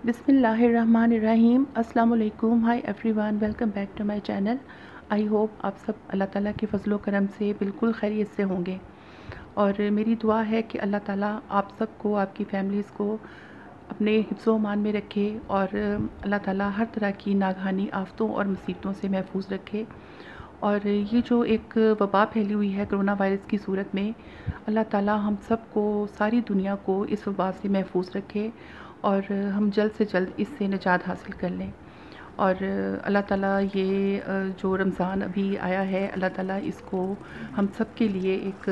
बिस्मिल्लाहिर्रहमानिर्रहीम। अस्सलाम वालेकुम। Hi everyone, welcome back to my channel. I hope आप सब अल्लाह ताला के फ़ज़ल व करम से बिल्कुल खैरियत से होंगे और मेरी दुआ है कि अल्लाह ताला आप सबको, आपकी फ़ैमिलीज़ को अपने हिफ्ज़ व अमान में रखे और अल्लाह ताला हर तरह की नागहानी आफ़तों और मुसीबतों से महफूज रखे। और ये जो एक वबा फैली हुई है कोरोना वायरस की सूरत में, अल्लाह ताला हम सबको, सारी दुनिया को इस वबा से महफूज रखे और हम जल्द से जल्द इससे निजात हासिल कर लें। और अल्लाह ताला ये जो रमज़ान अभी आया है, अल्लाह ताला इसको हम सब के लिए एक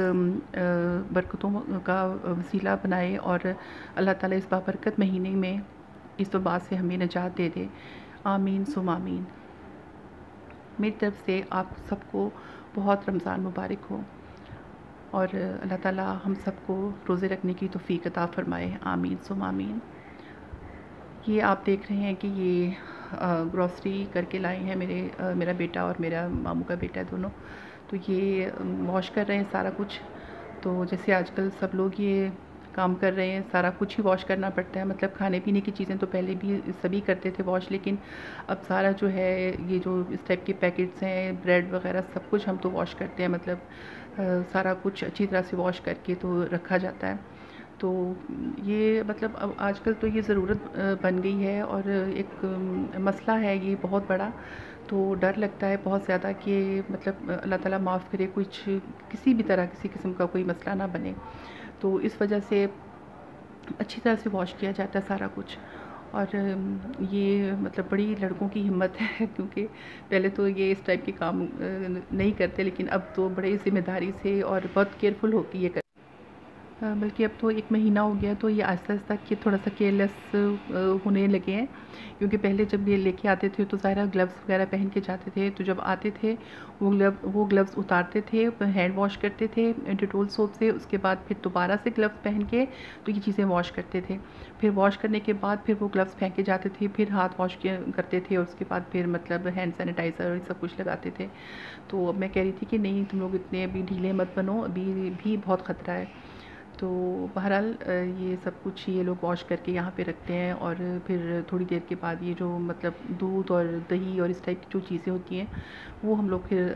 बरकतों का वसीला बनाए और अल्लाह ताला इस बाबरकत महीने में इस वबा से हमें निजात दे दे। आमीन सुम आमीन। मेरी तरफ़ से आप सबको बहुत रमज़ान मुबारक हो और अल्लाह ताला हम सबको रोज़े रखने की तौफ़ीक अता फ़रमाए। आमीन सुम आमीन। ये आप देख रहे हैं कि ये ग्रॉसरी करके लाए हैं मेरा बेटा और मेरा मामू का बेटा दोनों। तो ये वॉश कर रहे हैं सारा कुछ। तो जैसे आजकल सब लोग ये काम कर रहे हैं, सारा कुछ ही वॉश करना पड़ता है। मतलब खाने पीने की चीज़ें तो पहले भी सभी करते थे वॉश, लेकिन अब सारा जो है ये जो इस टाइप के पैकेट्स हैं, ब्रेड वगैरह सब कुछ हम तो वॉश करते हैं। मतलब सारा कुछ अच्छी तरह से वॉश करके तो रखा जाता है। तो ये मतलब अब आजकल तो ये ज़रूरत बन गई है और एक मसला है ये बहुत बड़ा। तो डर लगता है बहुत ज़्यादा कि मतलब अल्लाह ताला माफ़ करे, कुछ किसी भी तरह किसी किस्म का कोई मसला ना बने। तो इस वजह से अच्छी तरह से वॉश किया जाता है सारा कुछ। और ये मतलब बड़ी लड़कों की हिम्मत है क्योंकि पहले तो ये इस टाइप के काम नहीं करते, लेकिन अब तो बड़ी ज़िम्मेदारी से और बहुत केयरफुल होकर ये कर बल्कि अब तो 1 महीना हो गया तो ये आहिस्ता-आहिस्ता कि थोड़ा-सा केयरलेस होने लगे हैं। क्योंकि पहले जब ये लेके आते थे तो ज़ाहिर ग्लव्स वगैरह पहन के जाते थे। तो जब आते थे वो ग्लव्स उतारते थे, हैंड वॉश करते थे डेटॉल सोप से, उसके बाद फिर दोबारा से ग्लव्स पहन के तो ये चीज़ें वॉश करते थे। फिर वॉश करने के बाद फिर वो ग्लव्स फेंके जाते थे, फिर हाथ वॉश किया करते थे और उसके बाद फिर मतलब हैंड सैनिटाइज़र और ये सब कुछ लगाते थे। तो अब मैं कह रही थी कि नहीं, तुम लोग इतने अभी ढीले मत बनो, अभी भी बहुत ख़तरा है। तो बहरहाल ये सब कुछ ये लोग वॉश करके यहाँ पे रखते हैं और फिर थोड़ी देर के बाद ये जो मतलब दूध और दही और इस टाइप की जो चीज़ें होती हैं वो हम लोग फिर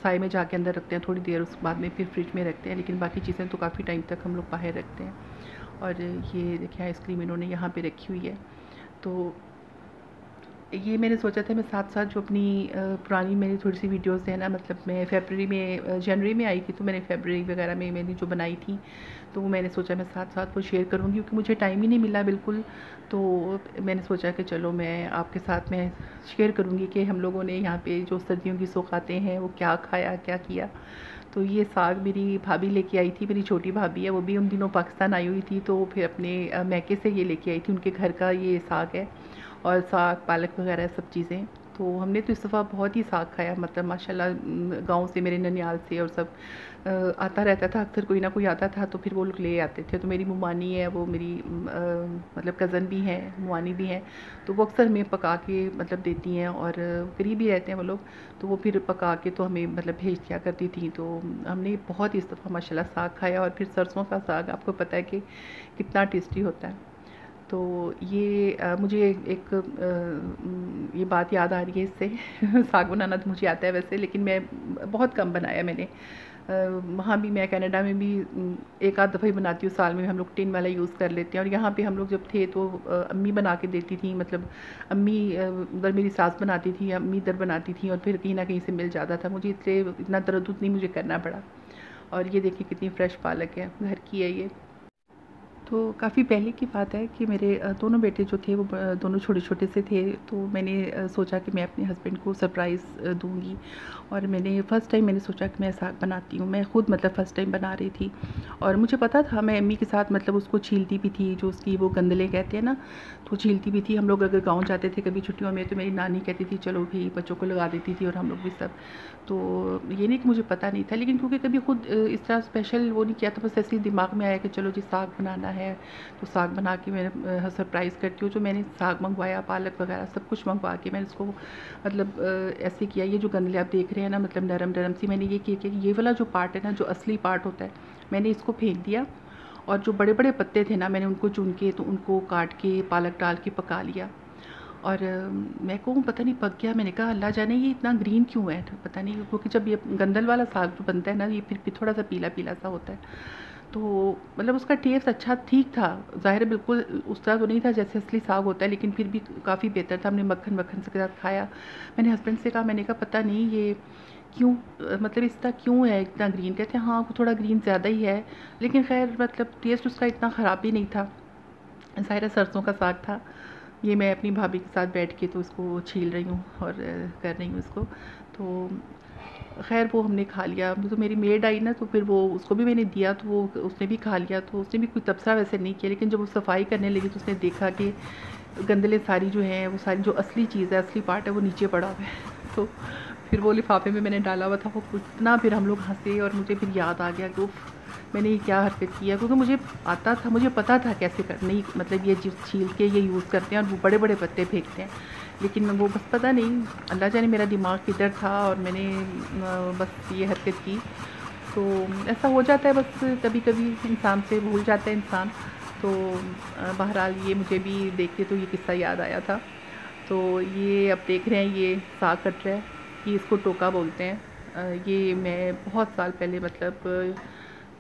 साए में जाके अंदर रखते हैं थोड़ी देर, उसके बाद में फिर फ्रिज में रखते हैं। लेकिन बाकी चीज़ें तो काफ़ी टाइम तक हम लोग बाहर रखते हैं। और ये देखिए आइसक्रीम इन्होंने यहाँ पे रखी हुई है। तो ये मैंने सोचा था मैं साथ-साथ जो अपनी पुरानी मेरी थोड़ी-सी वीडियोज़ हैं ना, मतलब मैं फ़रवरी में जनवरी में आई थी तो मैंने फ़रवरी वगैरह में मैंने जो बनाई थी, तो वो मैंने सोचा मैं साथ-साथ वो शेयर करूँगी क्योंकि मुझे टाइम ही नहीं मिला बिल्कुल। तो मैंने सोचा कि चलो मैं आपके साथ में शेयर करूँगी कि हम लोगों ने यहाँ पे जो सर्दियों की सौगातें हैं वो क्या खाया, क्या किया। तो ये साग मेरी भाभी लेके आई थी, मेरी छोटी भाभी है, वो भी उन दिनों पाकिस्तान आई हुई थी तो फिर अपने मायके से ये लेके आई थी, उनके घर का ये साग है। और साग पालक वगैरह सब चीज़ें। तो हमने तो इस दफ़ा बहुत ही साग खाया, मतलब माशाल्लाह गाँव से, मेरे ननिहाल से और सब आता रहता था, अक्सर कोई ना कोई आता था तो फिर वो लोग ले आते थे। तो मेरी मुमानी है, वो मेरी मतलब कज़न भी हैं, मुआनी भी हैं, तो वो अक्सर हमें पका के मतलब देती हैं और करीब ही रहते हैं वो लोग, तो वो फिर पका के तो हमें मतलब भेज दिया करती थी। तो हमने बहुत ही इस दफ़ा माशाल्लाह साग खाया और फिर सरसों का साग आपको पता है कि कितना टेस्टी होता है। तो ये मुझे एक ये बात याद आ रही है इससे साग बनाना तो मुझे आता है वैसे, लेकिन मैं बहुत कम बनाया मैंने। वहाँ भी मैं कनाडा में भी एक आध दफ़ा ही बनाती हूँ साल में, हम लोग टिन वाला यूज़ कर लेते हैं। और यहाँ पे हम लोग जब थे तो अम्मी बना के देती थी, मतलब अम्मी उधर मेरी सास बनाती थी, अम्मी इधर बनाती थी और फिर कहीं ना कहीं से मिल जाता था मुझे, इसलिए इतना तरद्दुद नहीं मुझे करना पड़ा। और ये देखिए कितनी फ़्रेश पालक है, घर की है ये। तो काफ़ी पहले की बात है कि मेरे दोनों बेटे जो थे वो दोनों छोटे-छोटे से थे, तो मैंने सोचा कि मैं अपने हस्बैंड को सरप्राइज़ दूँगी। और मैंने फ़र्स्ट टाइम मैंने सोचा कि मैं साग बनाती हूँ। मैं खुद मतलब फ़र्स्ट टाइम बना रही थी और मुझे पता था, मैं अम्मी के साथ मतलब उसको छीलती भी थी, जो उसकी वो गंदले कहते हैं ना, तो छीलती भी थी। हम लोग अगर गाँव जाते थे कभी छुट्टियों में तो मेरी नानी कहती थी चलो भई, बच्चों को लगा देती थी और हम लोग भी सब। तो ये नहीं कि मुझे पता नहीं था, लेकिन क्योंकि कभी खुद इस तरह स्पेशल वो नहीं किया था, बस ऐसे ही दिमाग में आया कि चलो जी साग बनाना है तो साग बना के मैं सरप्राइज़ करती हूँ। जो मैंने साग मंगवाया, पालक वगैरह सब कुछ मंगवा के मैंने उसको मतलब ऐसे किया। ये जो गंदले आप देख रहे हैं ना, मतलब नरम नरम सी, मैंने ये किया कि ये वाला जो पार्ट है ना, जो असली पार्ट होता है, मैंने इसको फेंक दिया और जो बड़े बड़े पत्ते थे ना, मैंने उनको चुन के तो उनको काट के पालक डाल के पका लिया। और मेरे को पता नहीं पक गया। मैंने कहा अल्लाह जाने ये इतना ग्रीन क्यों है, तो पता नहीं, क्योंकि जब ये गंदल वाला साग जो बनता है ना, ये फिर भी थोड़ा सा पीला पीला सा होता है। तो मतलब उसका टेस्ट अच्छा ठीक था, ज़ाहिर है बिल्कुल उस तरह तो नहीं था जैसे असली साग होता है, लेकिन फिर भी काफ़ी बेहतर था। हमने मक्खन वक्खन के साथ खाया। मैंने हस्बैंड से कहा, मैंने कहा पता नहीं ये क्यों, मतलब इस तरह क्यों है इतना ग्रीन। कहते हैं हाँ वो थोड़ा ग्रीन ज़्यादा ही है, लेकिन खैर मतलब टेस्ट उसका इतना ख़राब भी नहीं था। ज़ाहिर है सरसों का साग था। ये मैं अपनी भाभी के साथ बैठ के तो उसको छील रही हूँ और कर रही हूँ इसको। तो खैर वो हमने खा लिया। तो मेरी मेड आई ना, तो फिर वो उसको भी मैंने दिया, तो वो उसने भी खा लिया। तो उसने भी कोई तबसरा वैसे नहीं किया, लेकिन जब वो सफाई करने लगी तो उसने देखा कि गंदले सारी जो हैं, वो सारी जो असली चीज़ है, असली पार्ट है, वो नीचे पड़ा हुआ है। तो फिर वो लिफाफे में मैंने डाला हुआ था, वो इतना फिर हम लोग हंसे और मुझे फिर याद आ गया कि उफ़ मैंने ये क्या हरकत की है। क्योंकि मुझे आता था, मुझे पता था कैसे करनी, मतलब ये चीज़ छील के ये यूज़ करते हैं और वो बड़े बड़े पत्ते फेंकते हैं, लेकिन वो बस पता नहीं अल्लाह जाने मेरा दिमाग किधर था और मैंने बस ये हरकत की। तो ऐसा हो जाता है बस, कभी कभी इंसान से भूल जाता है इंसान। तो बहरहाल ये मुझे भी देख के तो ये किस्सा याद आया था। तो ये अब देख रहे हैं ये साग कट रहा है, ये इसको टोका बोलते हैं। ये मैं बहुत साल पहले, मतलब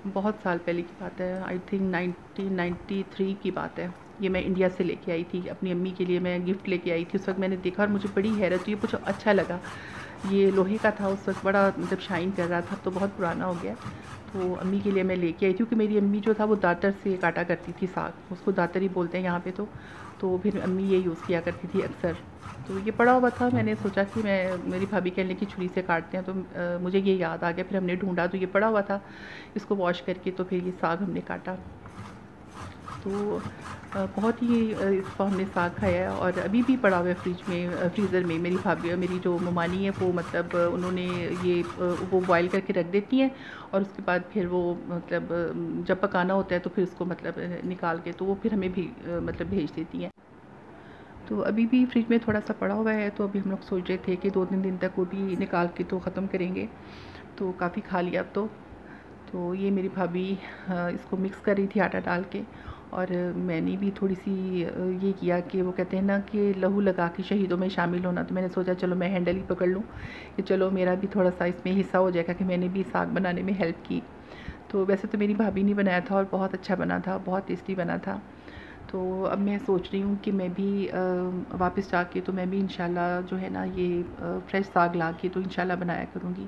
बहुत साल पहले की बात है, आई थिंक 1993 की बात है। ये मैं इंडिया से लेके आई थी अपनी अम्मी के लिए, मैं गिफ्ट लेके आई थी। उस वक्त मैंने देखा और मुझे बड़ी हैरत हुई, मुझे अच्छा लगा। ये लोहे का था उस वक्त, बड़ा मतलब शाइन कर रहा था, तो बहुत पुराना हो गया। तो अम्मी के लिए मैं लेके आई थी, क्योंकि मेरी अम्मी जो था वो दातर से काटा करती थी साग, उसको दातर ही बोलते हैं यहाँ पे। तो फिर अम्मी ये यूज़ किया करती थी अक्सर। तो ये पड़ा हुआ था, मैंने सोचा कि मैं, मेरी भाभी कहने की छुरी से काटते हैं, तो मुझे ये याद आ गया। फिर हमने ढूंढा तो ये पड़ा हुआ था, इसको वॉश करके तो फिर ये साग हमने काटा। तो बहुत ही इसको हमने साग खाया है और अभी भी पड़ा हुआ है फ्रिज में, फ्रीज़र में। मेरी भाभी, मेरी जो ममानी है, वो मतलब उन्होंने ये वो बॉयल करके रख देती हैं और उसके बाद फिर वो मतलब जब पकाना होता है तो फिर उसको मतलब निकाल के तो वो फिर हमें भी मतलब भेज देती हैं। तो अभी भी फ्रिज में थोड़ा सा पड़ा हुआ है, तो अभी हम लोग सोच रहे थे कि 2-3 दिन तक वो भी निकाल के तो ख़त्म करेंगे। तो काफ़ी खा लिया अब तो ये मेरी भाभी इसको मिक्स कर रही थी आटा डाल के, और मैंने भी थोड़ी सी ये किया कि वो कहते हैं ना कि लहू लगा के शहीदों में शामिल होना। तो मैंने सोचा चलो मैं हैंडल ही पकड़ लूँ, कि चलो मेरा भी थोड़ा सा इसमें हिस्सा हो जाएगा कि मैंने भी साग बनाने में हेल्प की। तो वैसे तो मेरी भाभी ने बनाया था और बहुत अच्छा बना था, बहुत टेस्टी बना था। तो अब मैं सोच रही हूँ कि मैं भी वापस जाके तो मैं भी इंशाल्लाह जो है ना ये फ्रेश साग ला के तो इंशाल्लाह बनाया करूँगी।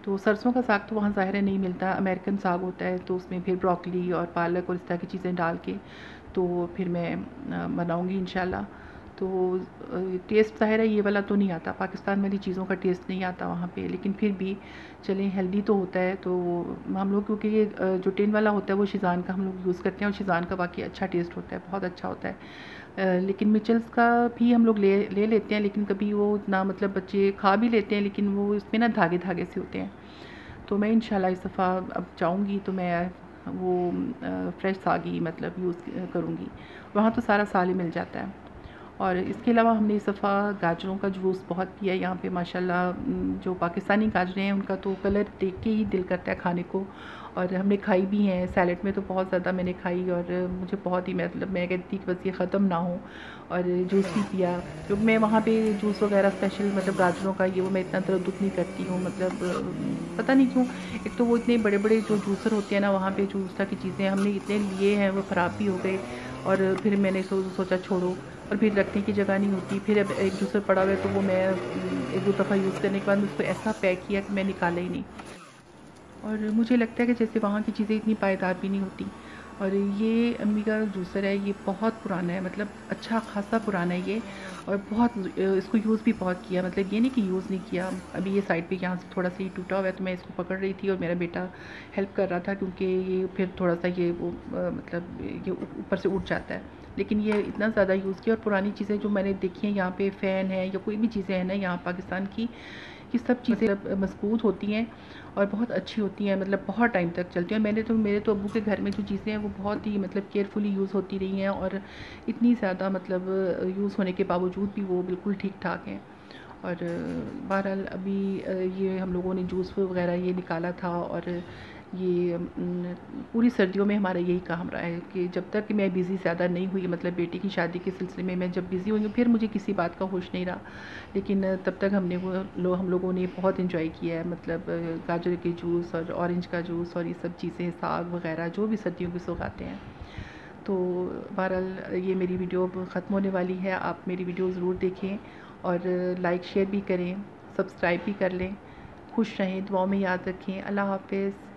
तो सरसों का साग तो वहाँ ज़ाहिर है नहीं मिलता, अमेरिकन साग होता है, तो उसमें फिर ब्रोकली और पालक और इस तरह की चीज़ें डाल के तो फिर मैं बनाऊँगी इंशाल्लाह। तो टेस्ट ज़ाहिर है ये वाला तो नहीं आता, पाकिस्तान वाली चीज़ों का टेस्ट नहीं आता वहाँ पे, लेकिन फिर भी चलें हेल्दी तो होता है। तो हम लोग, क्योंकि ये जो टिन वाला होता है वो शिज़ान का हम लोग यूज़ करते हैं और शिज़ान का बाकी अच्छा टेस्ट होता है, बहुत अच्छा होता है। लेकिन मिचल्स का भी हम लोग ले लेते हैं, लेकिन कभी वो इतना मतलब बच्चे खा भी लेते हैं, लेकिन वो इसमें ना धागे धागे से होते हैं। तो मैं इंशाल्लाह इस दफ़ा अब जाऊँगी तो मैं वो फ्रेश साग ही मतलब यूज़ करूँगी, वहाँ तो सारा साल ही मिल जाता है। और इसके अलावा हमने इस दफ़ा गाजरों का जूस बहुत पिया यहाँ पे माशाल्लाह। जो पाकिस्तानी गाजरें हैं उनका तो कलर देख के ही दिल करता है खाने को, और हमने खाई भी हैं सैलेड में, तो बहुत ज़्यादा मैंने खाई और मुझे बहुत ही, मतलब मैं कहती थी कि बस ये ख़त्म ना हो। और जूस भी पिया, क्योंकि मैं वहाँ पे जूस वगैरह स्पेशल मतलब गाजरों का ये वो मैं इतना तरद्दुत नहीं करती हूँ, मतलब पता नहीं क्यों। एक तो वो इतने बड़े बड़े जो जूसर होते हैं ना वहाँ पे, जो उस तरह की चीज़ें हमने इतने लिए हैं वो ख़राब भी हो गए, और फिर मैंने सोचा छोड़ो, और फिर रखने की जगह नहीं होती। फिर अब एक जूसर पड़ा हुआ है तो वो मैं 1-2 दफ़ा यूज़ करने के बाद उसको ऐसा पैक किया कि मैं निकाला ही नहीं। और मुझे लगता है कि जैसे वहाँ की चीज़ें इतनी पायदार भी नहीं होती। और ये अम्मी का जूसर है, ये बहुत पुराना है, मतलब अच्छा खासा पुराना है ये, और बहुत इसको यूज़ भी बहुत किया, मतलब ये नहीं कि यूज़ नहीं किया। अभी ये साइड पे यहाँ से थोड़ा सा ही टूटा हुआ है, तो मैं इसको पकड़ रही थी और मेरा बेटा हेल्प कर रहा था, क्योंकि ये फिर थोड़ा सा ये वो मतलब ये ऊपर से उठ जाता है। लेकिन ये इतना ज़्यादा यूज़ किया, और पुरानी चीज़ें जो मैंने देखी हैं यहाँ पे, फ़ैन है या कोई भी चीज़ें हैं ना यहाँ पाकिस्तान की, ये सब चीज़ें मज़बूत होती हैं और बहुत अच्छी होती हैं, मतलब बहुत टाइम तक चलती हैं। मेरे तो अब्बू के घर में जो चीज़ें हैं वो बहुत ही मतलब केयरफुली यूज़ होती रही हैं, और इतनी ज़्यादा मतलब यूज़ होने के बावजूद भी वो बिल्कुल ठीक ठाक हैं। और बहरहाल अभी ये हम लोगों ने जूस वगैरह ये निकाला था, और ये पूरी सर्दियों में हमारा यही काम रहा है कि जब तक कि मैं बिज़ी ज़्यादा नहीं हुई, मतलब बेटी की शादी के सिलसिले में मैं जब बिज़ी हुई हूँ फिर मुझे किसी बात का होश नहीं रहा। लेकिन तब तक हम लोगों ने बहुत इन्जॉय किया है, मतलब गाजर के जूस और ऑरेंज का जूस और ये सब चीज़ें, साग वगैरह जो भी सर्दियों के सुखाते हैं। तो बहरहाल ये मेरी वीडियो अब ख़त्म होने वाली है। आप मेरी वीडियो ज़रूर देखें और लाइक शेयर भी करें, सब्सक्राइब भी कर लें। खुश रहें, दुआओं में याद रखें। अल्लाह हाफ़िज़।